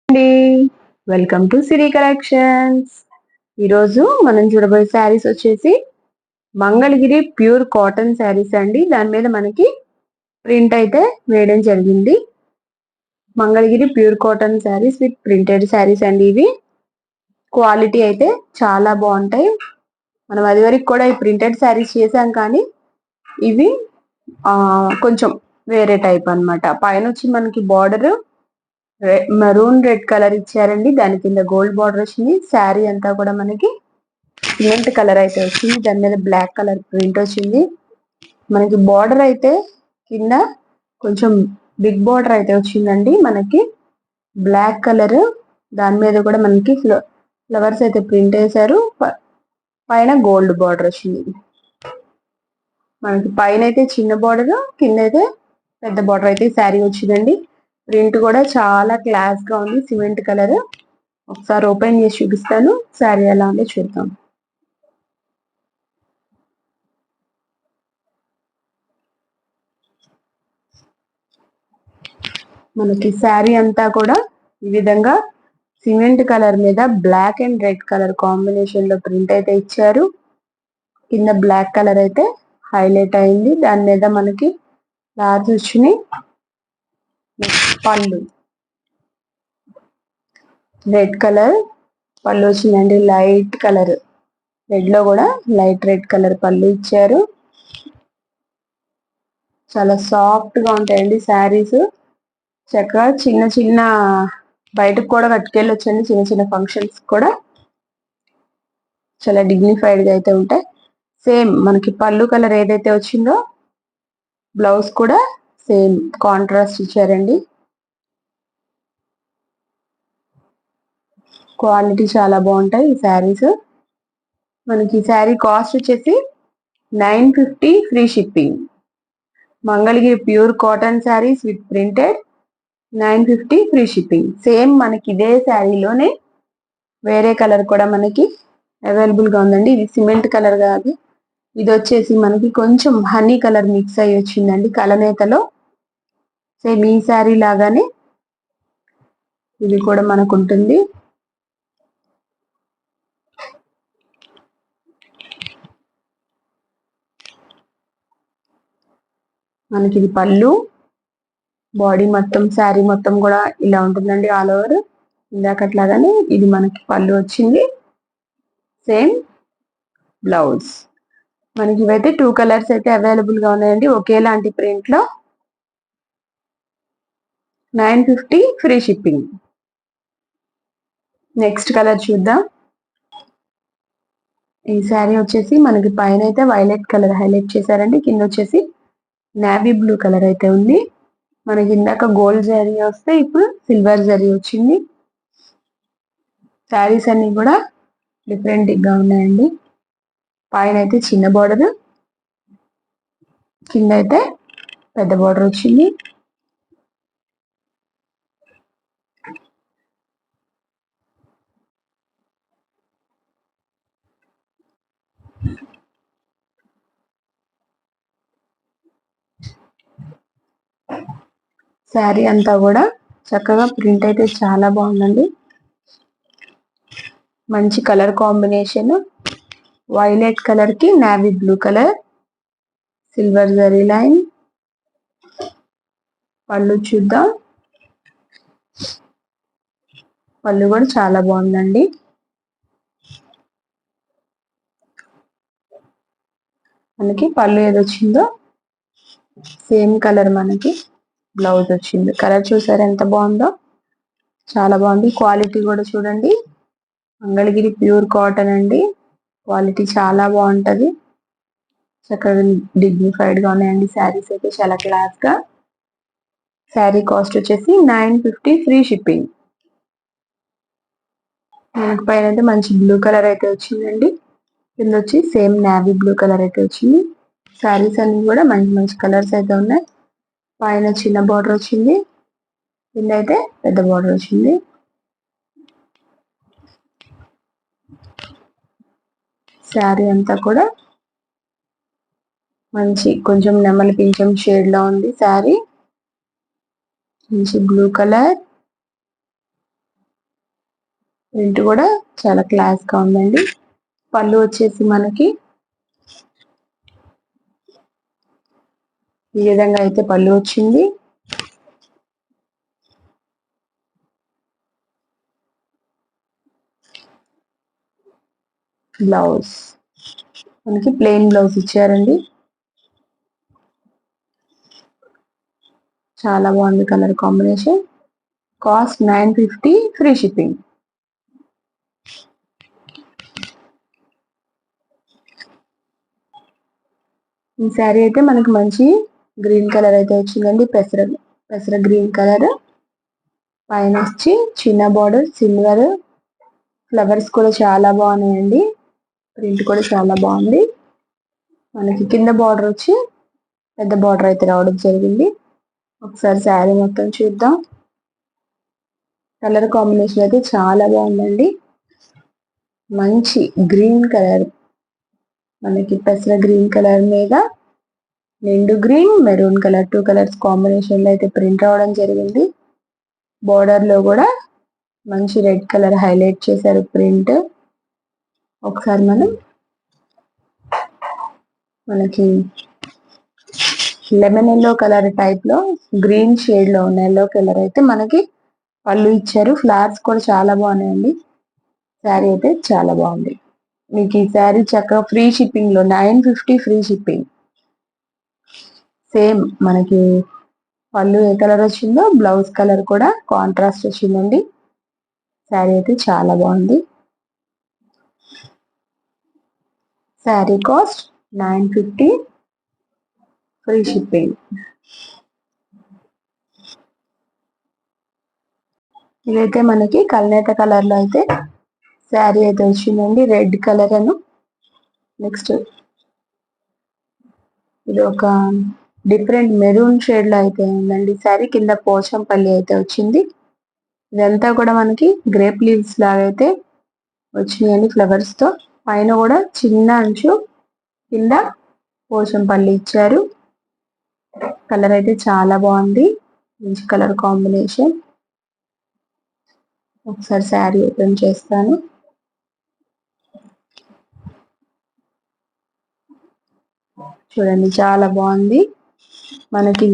అండి, welcome to Siri collections. ఈరోజు మనం చూడబోయే శారీస్ వచ్చేసి మంగళగిరి ప్యూర్ కాటన్ శారీస్ అండి. దాని మీద మనకి ప్రింట్ అయితే వేయడం జరిగింది. Mangalagiri pure cotton saris with printed saris అండి. ఇవి క్వాలిటీ అయితే చాలా బాగుంటాయి. మనం అది వరకు కూడా ఈ ప్రింటెడ్ శారీస్ చేసాం, కానీ ఇవి కొంచెం వేరే టైప్ అన్నమాట. పైన వచ్చి మనకి బార్డర్ మెరూన్ రెడ్ కలర్ ఇచ్చారండి. దాని కింద గోల్డ్ బార్డర్ వచ్చింది. శారీ అంతా కూడా మనకి సిమెంట్ కలర్ అయితే వచ్చింది. దాని మీద బ్లాక్ కలర్ ప్రింట్ వచ్చింది. మనకి బార్డర్ అయితే కింద కొంచెం బిగ్ బార్డర్ అయితే వచ్చిందండి. మనకి బ్లాక్ కలర్, దాని మీద కూడా మనకి ఫ్లవర్స్ అయితే ప్రింట్ వేశారు. పైన గోల్డ్ బార్డర్ వచ్చింది. మనకి పైన అయితే చిన్న బార్డర్, కింద అయితే పెద్ద బార్డర్ అయితే శారీ వచ్చిందండి. ప్రింట్ కూడా చాలా క్లాస్ గా ఉంది. Cement colour. ఒకసారి ఓపెన్ చేసి చూపిస్తాను. శారీ ఎలా ఉందో చూద్దాం. మనకి శారీ అంతా కూడా ఈ విధంగా సిమెంట్ కలర్ మీద black and red colour combination లో ప్రింట్ అయితే ఇచ్చారు. కింద బ్లాక్ కలర్ అయితే హైలైట్ అయింది. దాని మీద మనకి ఫ్లవర్స్ వచ్చినాయి. పళ్ళు రెడ్ కలర్ పళ్ళు వచ్చిందండి. లైట్ కలర్ రెడ్ లో కూడా లైట్ రెడ్ కలర్ పళ్ళు ఇచ్చారు. చాలా సాఫ్ట్ గా ఉంటాయండి శారీస్. చక్కగా చిన్న చిన్న బయటకు కూడా కట్టుకెళ్ళొచ్చండి. చిన్న చిన్న ఫంక్షన్స్ కూడా చాలా డిగ్నిఫైడ్ గా అయితే ఉంటాయి. సేమ్ మనకి పళ్ళు కలర్ ఏదైతే వచ్చిందో బ్లౌజ్ కూడా సేమ్ కాంట్రాస్ట్ ఇచ్చారండి. క్వాలిటీ చాలా బాగుంటాయి ఈ శారీస్. మనకి ఈ శారీ కాస్ట్ వచ్చేసి 950 free shipping. Mangalagiri pure cotton saris with printed 950 free shipping. Same మనకి ఇదే శారీలోనే వేరే కలర్ కూడా మనకి అవైలబుల్ గా ఉందండి. ఇది సిమెంట్ కలర్ కాదు, ఇది వచ్చేసి మనకి కొంచెం హనీ కలర్ మిక్స్ అయ్యి వచ్చిందండి కలనేతలో. సేమ్ ఈ శారీ లాగానే ఇది కూడా మనకు ఉంటుంది. మనకి ఇది పళ్ళు, బాడీ మొత్తం శారీ మొత్తం కూడా ఇలా ఉంటుందండి. ఆల్ ఓవర్ ఇందాకట్లాగానే ఇది మనకి పళ్ళు వచ్చింది. Same blouse. మనకి ఇవైతే 2 కలర్స్ అయితే అవైలబుల్ గా ఉన్నాయండి. ఒకేలాంటి ప్రింట్ లో 950 ఫ్రీ షిప్పింగ్. నెక్స్ట్ కలర్ చూద్దాం. ఈ శారీ వచ్చేసి మనకి పైన అయితే వైలెట్ కలర్ హైలైట్ చేశారండి. కింద వచ్చేసి నేవీ బ్లూ కలర్ అయితే ఉంది. మనకి ఇందాక గోల్డ్ జరీ వస్తే ఇప్పుడు సిల్వర్ జరీ వచ్చింది. శారీస్ అన్ని కూడా డిఫరెంట్ గా ఉన్నాయండి. పైన అయితే చిన్న బార్డర్, కింద అయితే పెద్ద బార్డర్ వచ్చింది. శారీ అంతా కూడా చక్కగా ప్రింట్ అయితే చాలా బాగుందండి. మంచి కలర్ కాంబినేషన్. వైలెట్ కలర్ కి navy blue colour, silver zari line. పళ్ళు చూద్దాం. పళ్ళు కూడా చాలా బాగుందండి. మనకి పళ్ళు ఏదొచ్చిందో సేమ్ కలర్ మనకి బ్లౌజ్ వచ్చింది. కలర్ చూసారు ఎంత బాగుందో, చాలా బాగుంది. క్వాలిటీ కూడా చూడండి. మంగళగిరి ప్యూర్ కాటన్ అండి. క్వాలిటీ చాలా బాగుంటది. చక్కగా డిగ్నిఫైడ్ గా ఉన్నాయండి శారీస్ అయితే చాలా క్లాస్ గా. శారీ కాస్ట్ వచ్చేసి 950 ఫ్రీ షిప్పింగ్. మనకి పైన అయితే మంచి బ్లూ కలర్ అయితే వచ్చిందండి. కింద వచ్చి సేమ్ నేవీ బ్లూ కలర్ అయితే వచ్చింది. శారీస్ అన్ని కూడా మంచి మంచి కలర్స్ అయితే ఉన్నాయి. పైన చిన్న బార్డర్ వచ్చింది, కింద అయితే పెద్ద బార్డర్ వచ్చింది. శారీ అంతా కూడా మంచి కొంచెం నెమలి పింఛం షేడ్ లో ఉంది శారీ. మంచి బ్లూ కలర్, ప్రింట్ కూడా చాలా క్లాస్ గా ఉందండి. పళ్ళు వచ్చేసి మనకి ఈ విధంగా అయితే పళ్ళు వచ్చింది. బ్లౌజ్ మనకి ప్లెయిన్ బ్లౌజ్ ఇచ్చారండి. చాలా బాగుంది colour combination. Cost 950, free shipping. ఈ శారీ అయితే మనకి మంచి గ్రీన్ కలర్ అయితే వచ్చిందండి. పెసర గ్రీన్ కలర్. పైన వచ్చి చిన్న బార్డర్ సిల్వర్. ఫ్లవర్స్ కూడా చాలా బాగున్నాయండి. ప్రింట్ కూడా చాలా బాగుంది. మనకి కింద బార్డర్ వచ్చి పెద్ద బార్డర్ అయితే రావడం జరిగింది. ఒకసారి శారీ మొత్తం చూద్దాం. కలర్ కాంబినేషన్ అయితే చాలా బాగుందండి. మంచి గ్రీన్ కలర్, మనకి పెసర గ్రీన్ కలర్ మీద నిండు green, maroon colour 2 colours combination లో అయితే ప్రింట్ అవడం జరిగింది. బోర్డర్ లో కూడా మంచి రెడ్ కలర్ హైలైట్ చేశారు ప్రింట్. ఒకసారి మనకి లెమన్ ఎల్లో కలర్ టైప్ లో గ్రీన్ షేడ్ లో ఉన్న ఎల్లో కలర్ అయితే మనకి పళ్ళు ఇచ్చారు. ఫ్లవర్స్ కూడా చాలా బాగున్నాయండి. శారీ అయితే చాలా బాగుంది. మీకు ఈ శారీ చక్కగా ఫ్రీ షిప్పింగ్ లో 950 ఫ్రీ షిప్పింగ్. సేమ్ మనకి పళ్ళు ఏ కలర్ వచ్చిందో బ్లౌజ్ కలర్ కూడా కాంట్రాస్ట్ వచ్చిందండి. శారీ అయితే చాలా బాగుంది. Sari cost 950, free shipping. ఇదైతే మనకి కల్నేత కలర్ లో అయితే శారీ అయితే వచ్చిందండి. రెడ్ కలర్ అను నెక్స్ట్ ఇది ఒక డిఫరెంట్ మెరూన్ షేడ్ లో అయితే ఉందండి శారీ. కింద పోచంపల్లి అయితే వచ్చింది. ఇదంతా కూడా మనకి గ్రేప్ లీవ్స్ లాగా అయితే వచ్చినాయండి ఫ్లవర్స్ తో. పైన కూడా చిన్న అంచు, కింద పోచంపల్లి ఇచ్చారు. కలర్ అయితే చాలా బాగుంది. మంచి కలర్ కాంబినేషన్. ఒకసారి శారీ ఓపెన్ చేస్తాను. చూడండి చాలా బాగుంది. మనకి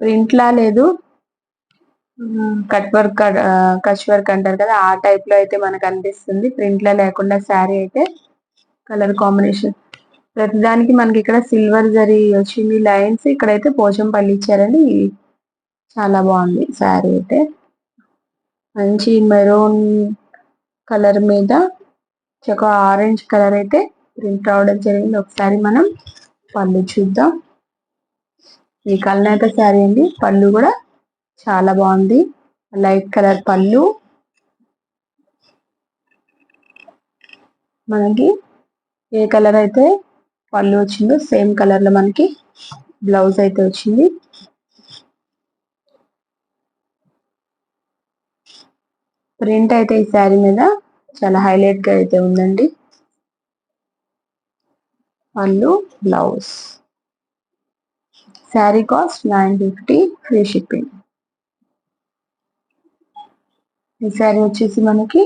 ప్రింట్ లా లేదు, కట్ వర్క్ కచ్ వర్క్ అంటారు కదా, ఆ టైప్ లో అయితే మనకు అనిపిస్తుంది. ప్రింట్ లా లేకుండా శారీ అయితే కలర్ కాంబినేషన్ ప్రతిదానికి మనకి ఇక్కడ సిల్వర్ జరీ వచ్చింది లైన్స్. ఇక్కడైతే పోచంపల్లి ఇచ్చారండి. చాలా బాగుంది శారీ అయితే. మంచి మెరూన్ కలర్ మీద ఒక ఆరెంజ్ కలర్ అయితే ప్రింట్ రావడం జరిగింది. ఒకసారి మనం పళ్ళు చూద్దాం. ఈ కల్నేత శారీ అండి. పళ్ళు కూడా చాలా బాగుంది. లైట్ కలర్ పళ్ళు. మనకి ఏ కలర్ అయితే పళ్ళు వచ్చిందో సేమ్ కలర్ లో మనకి బ్లౌజ్ అయితే వచ్చింది. ప్రింట్ అయితే ఈ శారీ మీద చాలా హైలైట్ గా అయితే ఉందండి. పళ్ళు, blouse. Sari cost 950, free shipping. ఈ శారీ వచ్చేసి మనకి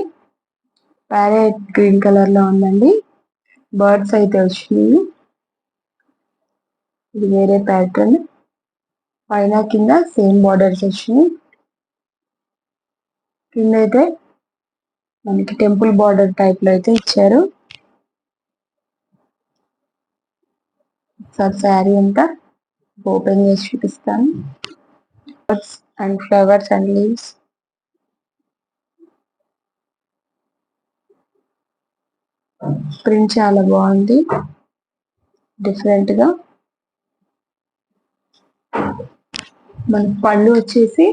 ప్యారెట్ గ్రీన్ కలర్ లో ఉందండి. బర్డ్స్ అయితే వచ్చినాయి. ఇది వేరే ప్యాటర్న్. పైన కింద సేమ్ బార్డర్స్ వచ్చినాయి. కింద అయితే మనకి టెంపుల్ బార్డర్ టైప్ లో అయితే ఇచ్చారు. సార్ శారీ అంతా ఓపెన్ చేసి చూపిస్తాను. And flowers and leaves. Print చాలా బాగుంది డిఫరెంట్ గా. మన పళ్ళు వచ్చేసి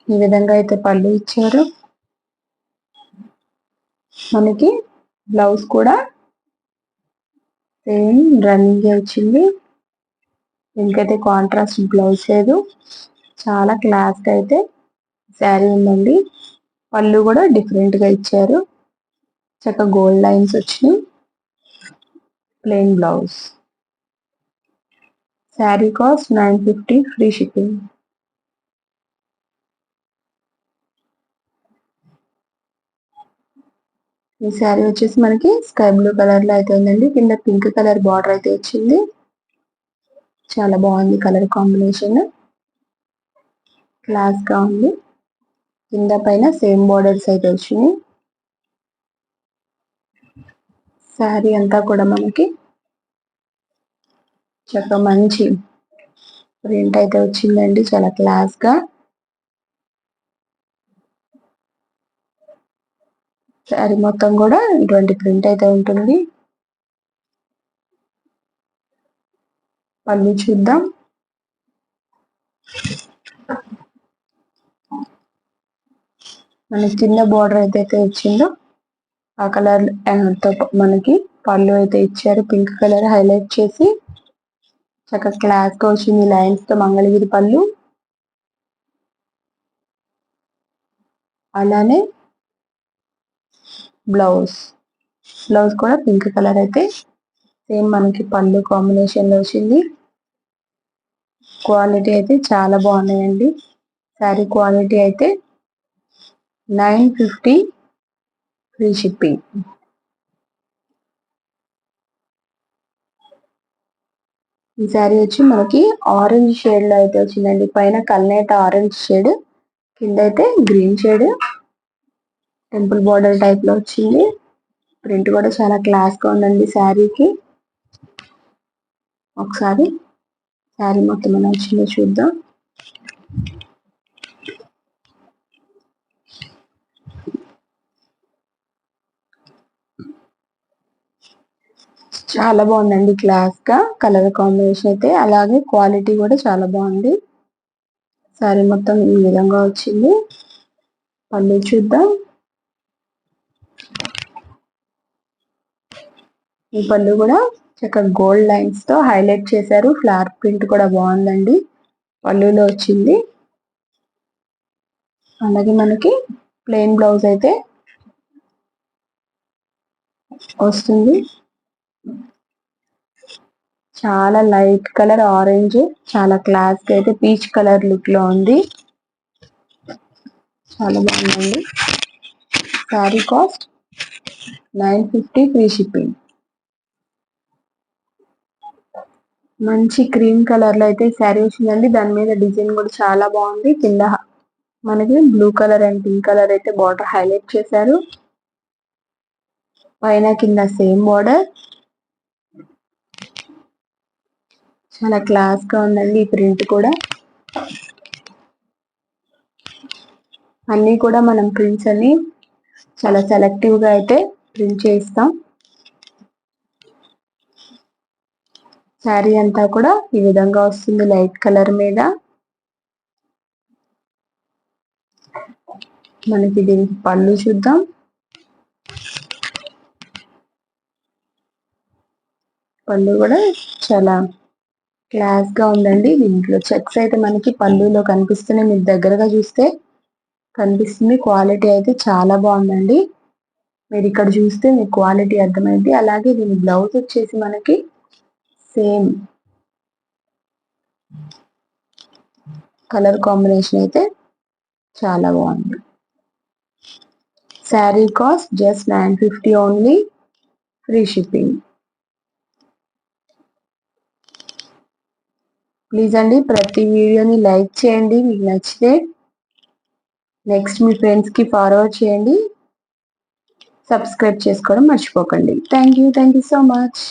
ఈ విధంగా అయితే పళ్ళు ఇచ్చారు. మనకి బ్లౌజ్ కూడా సేమ్ రన్నింగ్ వచ్చింది. ఇంకైతే కాంట్రాస్ట్ బ్లౌజ్ లేదు. చాలా క్లాస్ గా అయితే శారీ ఉందండి. పళ్ళు కూడా డిఫరెంట్ గా ఇచ్చారు. చక్కగా గోల్డ్ లైన్స్ వచ్చినాయి. Plain blouse. Sari cost 950, free shipping. ఈ శారీ వచ్చేసి మనకి స్కై బ్లూ కలర్ లో అయితే ఉందండి. కింద పింక్ కలర్ బార్డర్ అయితే వచ్చింది. చాలా బాగుంది కలర్ కాంబినేషన్. క్లాస్ గా ఉంది. కింద పైన సేమ్ బార్డర్స్ అయితే వచ్చినాయి. శారీ అంతా కూడా మనకి చక్కగా మంచి ప్రింట్ అయితే వచ్చిందండి. చాలా క్లాస్ గా శారీ మొత్తం కూడా ఇటువంటి ప్రింట్ అయితే ఉంటుంది. పళ్ళు చూద్దాం. మనకి కింద బార్డర్ అయితే వచ్చిందో ఆ కలర్ తో మనకి పళ్ళు అయితే ఇచ్చారు. పింక్ కలర్ హైలైట్ చేసి చక్కగా క్లాస్ గా వచ్చింది లైన్స్ తో మంగళగిరి పళ్ళు. అలానే బ్లౌజ్ కూడా పింక్ కలర్ అయితే సేమ్ మనకి పళ్ళు కాంబినేషన్ లో వచ్చింది. క్వాలిటీ అయితే చాలా బాగున్నాయండి. శారీ క్వాలిటీ అయితే 950 ఫ్రీ షిప్పింగ్. ఈ శారీ వచ్చి మనకి ఆరెంజ్ షేడ్ లో అయితే వచ్చిందండి. పైన కల్నేత ఆరెంజ్ షేడ్, కింద అయితే green shade temple border type లో వచ్చింది. ప్రింట్ కూడా చాలా క్లాస్ గా ఉందండి శారీకి. ఒకసారి శారీ మొత్తం ఎలా వచ్చిందో చూద్దాం. చాలా బాగుందండి క్లాస్ గా కలర్ కాంబినేషన్ అయితే. అలాగే క్వాలిటీ కూడా చాలా బాగుంది. శారీ మొత్తం ఈ విధంగా వచ్చింది. పళ్ళు చూద్దాం. ఈ పళ్ళు కూడా చక్కగా గోల్డ్ లైన్స్ తో హైలైట్ చేశారు. ఫ్లవర్ ప్రింట్ కూడా బాగుందండి పళ్ళులో వచ్చింది. అలాగే మనకి ప్లెయిన్ బ్లౌజ్ అయితే వస్తుంది. చాలా లైట్ కలర్ ఆరెంజ్, చాలా క్లాస్ గా అయితే పీచ్ కలర్ లుక్ లో ఉంది. చాలా బాగుందండి. Sari cost 950 free shipping. మంచి క్రీమ్ కలర్ లో అయితే శారీ వచ్చిందండి. దాని మీద డిజైన్ కూడా చాలా బాగుంది. కింద మనకి blue colour and pink colour అయితే బార్డర్ హైలైట్ చేశారు. పైన కింద సేమ్ బార్డర్. చాలా క్లాస్ గా ఉందండి ఈ ప్రింట్ కూడా. అన్ని కూడా మనం ప్రింట్స్ అన్ని చాలా సెలెక్టివ్ గా అయితే ప్రింట్ చేస్తాం. శారీ అంతా కూడా ఈ విధంగా వస్తుంది లైట్ కలర్ మీద. మనకి దీనికి పళ్ళు చూద్దాం. పళ్ళు కూడా చాలా క్లాస్ గా ఉందండి. దీంట్లో చెక్స్ అయితే మనకి పళ్ళులో కనిపిస్తున్నాయి. మీరు దగ్గరగా చూస్తే కనిపిస్తుంది. క్వాలిటీ అయితే చాలా బాగుందండి. మీరు ఇక్కడ చూస్తే మీకు క్వాలిటీ అర్థమైంది. అలాగే దీని బ్లౌజ్ వచ్చేసి మనకి సేమ్ కలర్ కాంబినేషన్ అయితే చాలా బాగుంది. Sari cost just 950 only, free shipping. Please అండి ప్రతి వీడియోని లైక్ చేయండి మీకు నచ్చితే. నెక్స్ట్ మీ ఫ్రెండ్స్ కి ఫార్వర్డ్ చేయండి. సబ్స్క్రైబ్ చేసుకోవడం మర్చిపోకండి. Thank you so much.